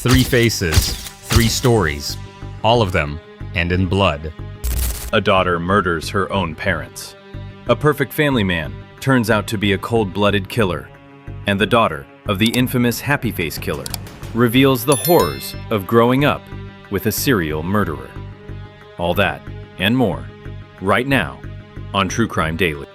3 faces, 3 stories, all of them end in blood. A daughter murders her own parents. A perfect family man turns out to be a cold-blooded killer. And the daughter of the infamous Happy Face killer reveals the horrors of growing up with a serial murderer. All that and more, right now on True Crime Daily.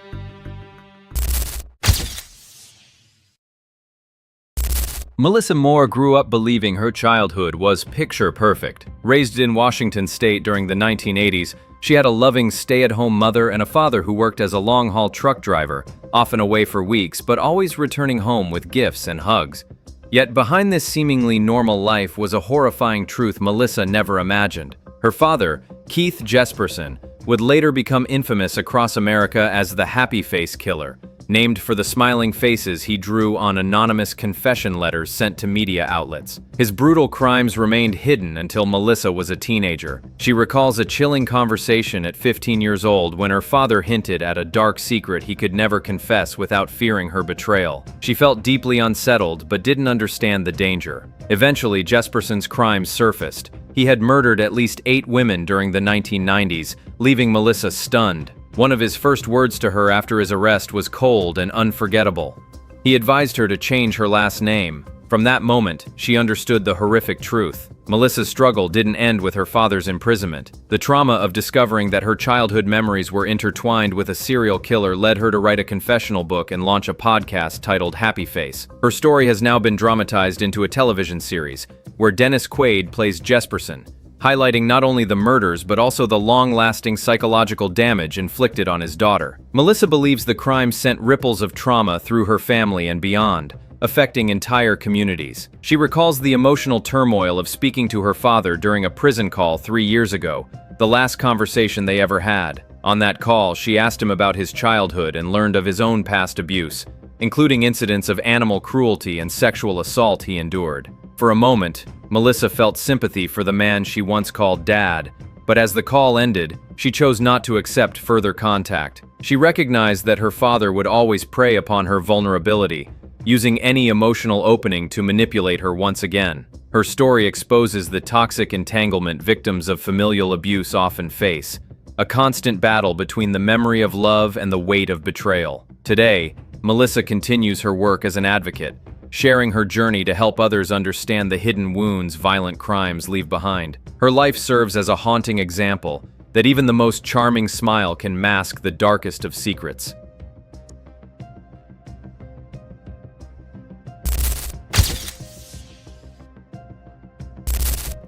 Melissa Moore grew up believing her childhood was picture perfect. Raised in Washington State during the 1980s, she had a loving stay-at-home mother and a father who worked as a long-haul truck driver, often away for weeks, but always returning home with gifts and hugs. Yet behind this seemingly normal life was a horrifying truth Melissa never imagined. Her father, Keith Jesperson, would later become infamous across America as the Happy Face Killer, named for the smiling faces he drew on anonymous confession letters sent to media outlets. His brutal crimes remained hidden until Melissa was a teenager. She recalls a chilling conversation at 15 years old when her father hinted at a dark secret he could never confess without fearing her betrayal. She felt deeply unsettled but didn't understand the danger. Eventually, Jesperson's crimes surfaced. He had murdered at least 8 women during the 1990s, leaving Melissa stunned. One of his first words to her after his arrest was cold and unforgettable. He advised her to change her last name. From that moment, she understood the horrific truth. Melissa's struggle didn't end with her father's imprisonment. The trauma of discovering that her childhood memories were intertwined with a serial killer led her to write a confessional book and launch a podcast titled Happy Face. Her story has now been dramatized into a television series, where Dennis Quaid plays Jesperson, highlighting not only the murders but also the long-lasting psychological damage inflicted on his daughter. Melissa believes the crime sent ripples of trauma through her family and beyond, affecting entire communities. She recalls the emotional turmoil of speaking to her father during a prison call 3 years ago, the last conversation they ever had. On that call, she asked him about his childhood and learned of his own past abuse, including incidents of animal cruelty and sexual assault he endured. For a moment, Melissa felt sympathy for the man she once called Dad, but as the call ended, she chose not to accept further contact. She recognized that her father would always prey upon her vulnerability, using any emotional opening to manipulate her once again. Her story exposes the toxic entanglement victims of familial abuse often face, a constant battle between the memory of love and the weight of betrayal. Today, Melissa continues her work as an advocate, sharing her journey to help others understand the hidden wounds violent crimes leave behind. Her life serves as a haunting example that even the most charming smile can mask the darkest of secrets.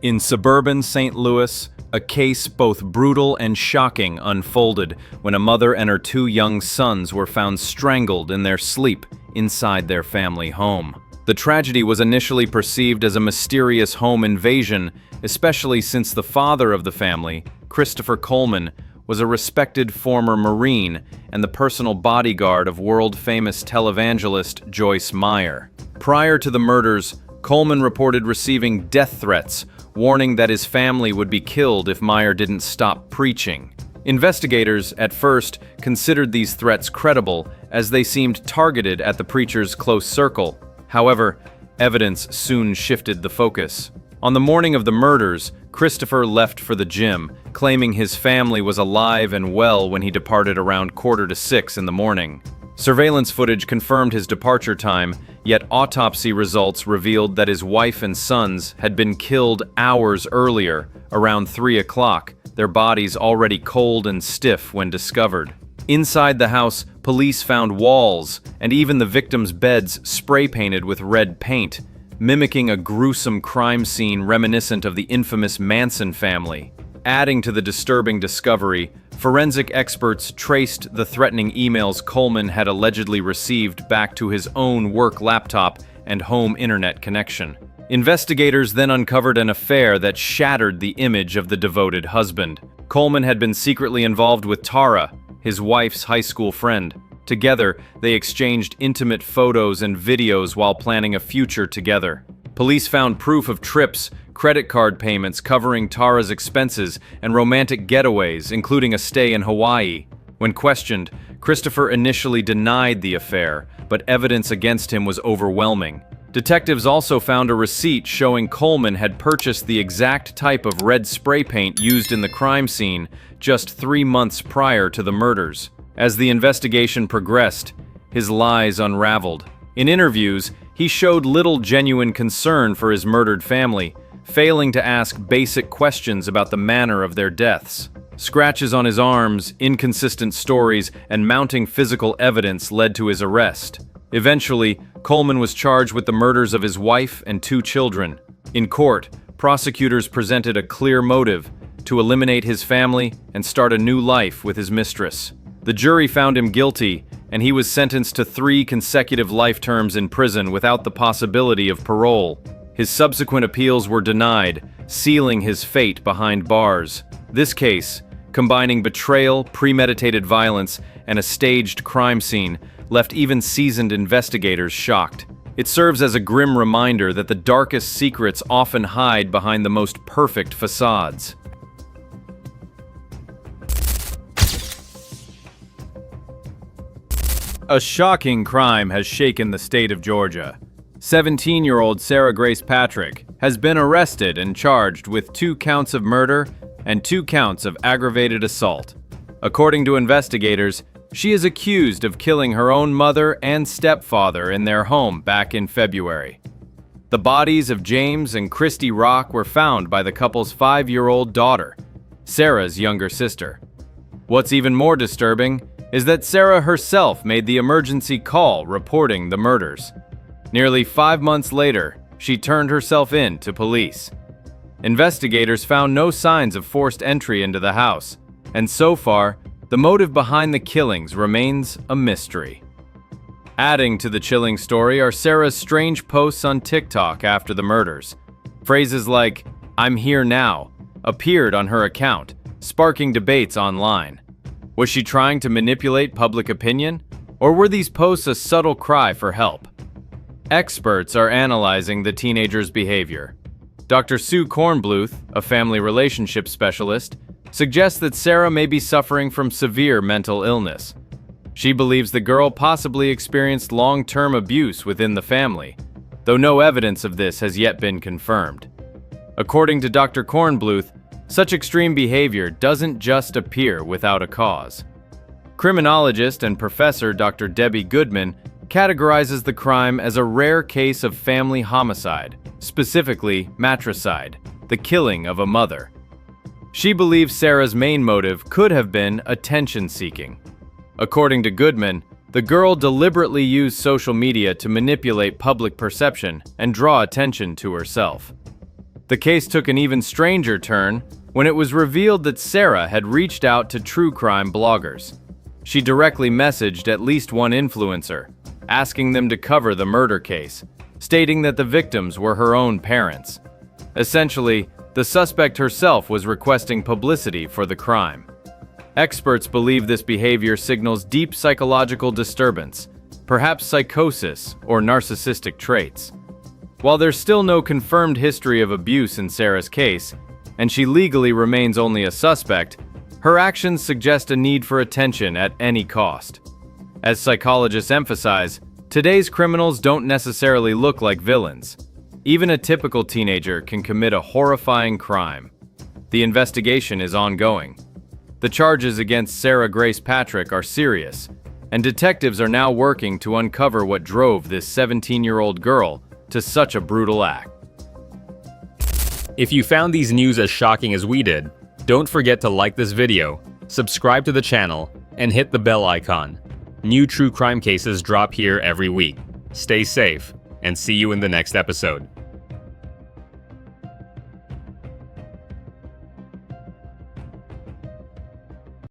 In suburban St. Louis, a case both brutal and shocking unfolded when a mother and her 2 young sons were found strangled in their sleep inside their family home. The tragedy was initially perceived as a mysterious home invasion, especially since the father of the family, Christopher Coleman, was a respected former Marine and the personal bodyguard of world-famous televangelist Joyce Meyer. Prior to the murders, Coleman reported receiving death threats, warning that his family would be killed if Meyer didn't stop preaching. Investigators, at first, considered these threats credible as they seemed targeted at the preacher's close circle. However, evidence soon shifted the focus. On the morning of the murders, Christopher left for the gym, claiming his family was alive and well when he departed around 5:45 in the morning. Surveillance footage confirmed his departure time, yet autopsy results revealed that his wife and sons had been killed hours earlier, around 3 o'clock, their bodies already cold and stiff when discovered. Inside the house, police found walls and even the victims' beds spray-painted with red paint, mimicking a gruesome crime scene reminiscent of the infamous Manson family. Adding to the disturbing discovery, forensic experts traced the threatening emails Coleman had allegedly received back to his own work laptop and home internet connection. Investigators then uncovered an affair that shattered the image of the devoted husband. Coleman had been secretly involved with Tara, his wife's high school friend. Together, they exchanged intimate photos and videos while planning a future together. Police found proof of trips, credit card payments covering Tara's expenses, and romantic getaways, including a stay in Hawaii. When questioned, Christopher initially denied the affair, but evidence against him was overwhelming. Detectives also found a receipt showing Coleman had purchased the exact type of red spray paint used in the crime scene just 3 months prior to the murders. As the investigation progressed, his lies unraveled. In interviews, he showed little genuine concern for his murdered family, failing to ask basic questions about the manner of their deaths. Scratches on his arms, inconsistent stories, and mounting physical evidence led to his arrest. Eventually, Coleman was charged with the murders of his wife and 2 children. In court, prosecutors presented a clear motive: to eliminate his family and start a new life with his mistress. The jury found him guilty, and he was sentenced to 3 consecutive life terms in prison without the possibility of parole. His subsequent appeals were denied, sealing his fate behind bars. This case, combining betrayal, premeditated violence, and a staged crime scene, left even seasoned investigators shocked. It serves as a grim reminder that the darkest secrets often hide behind the most perfect facades. A shocking crime has shaken the state of Georgia. 17-year-old Sarah Grace Patrick has been arrested and charged with 2 counts of murder and 2 counts of aggravated assault. According to investigators, she is accused of killing her own mother and stepfather in their home back in February. The bodies of James and Christy Rock were found by the couple's 5-year-old daughter, Sarah's younger sister. What's even more disturbing is that Sarah herself made the emergency call reporting the murders. Nearly 5 months later, she turned herself in to police. Investigators found no signs of forced entry into the house, and so far, the motive behind the killings remains a mystery. Adding to the chilling story are Sarah's strange posts on TikTok after the murders. Phrases like, "I'm here now," appeared on her account, sparking debates online. Was she trying to manipulate public opinion, or were these posts a subtle cry for help? Experts are analyzing the teenager's behavior. Dr. Sue Kornbluth, a family relationship specialist, suggests that Sarah may be suffering from severe mental illness. She believes the girl possibly experienced long-term abuse within the family, though no evidence of this has yet been confirmed. According to Dr. Kornbluth, such extreme behavior doesn't just appear without a cause. Criminologist and professor Dr. Debbie Goodman categorizes the crime as a rare case of family homicide, specifically matricide, the killing of a mother. She believes Sarah's main motive could have been attention-seeking. According to Goodman, the girl deliberately used social media to manipulate public perception and draw attention to herself. The case took an even stranger turn when it was revealed that Sarah had reached out to true crime bloggers. She directly messaged at least one influencer, asking them to cover the murder case, stating that the victims were her own parents. Essentially, the suspect herself was requesting publicity for the crime. Experts believe this behavior signals deep psychological disturbance, perhaps psychosis or narcissistic traits. While there's still no confirmed history of abuse in Sarah's case, and she legally remains only a suspect, her actions suggest a need for attention at any cost. As psychologists emphasize, today's criminals don't necessarily look like villains. Even a typical teenager can commit a horrifying crime. The investigation is ongoing. The charges against Sarah Grace Patrick are serious, and detectives are now working to uncover what drove this 17-year-old girl to such a brutal act. If you found these news as shocking as we did, don't forget to like this video, subscribe to the channel, and hit the bell icon. New true crime cases drop here every week. Stay safe, and see you in the next episode.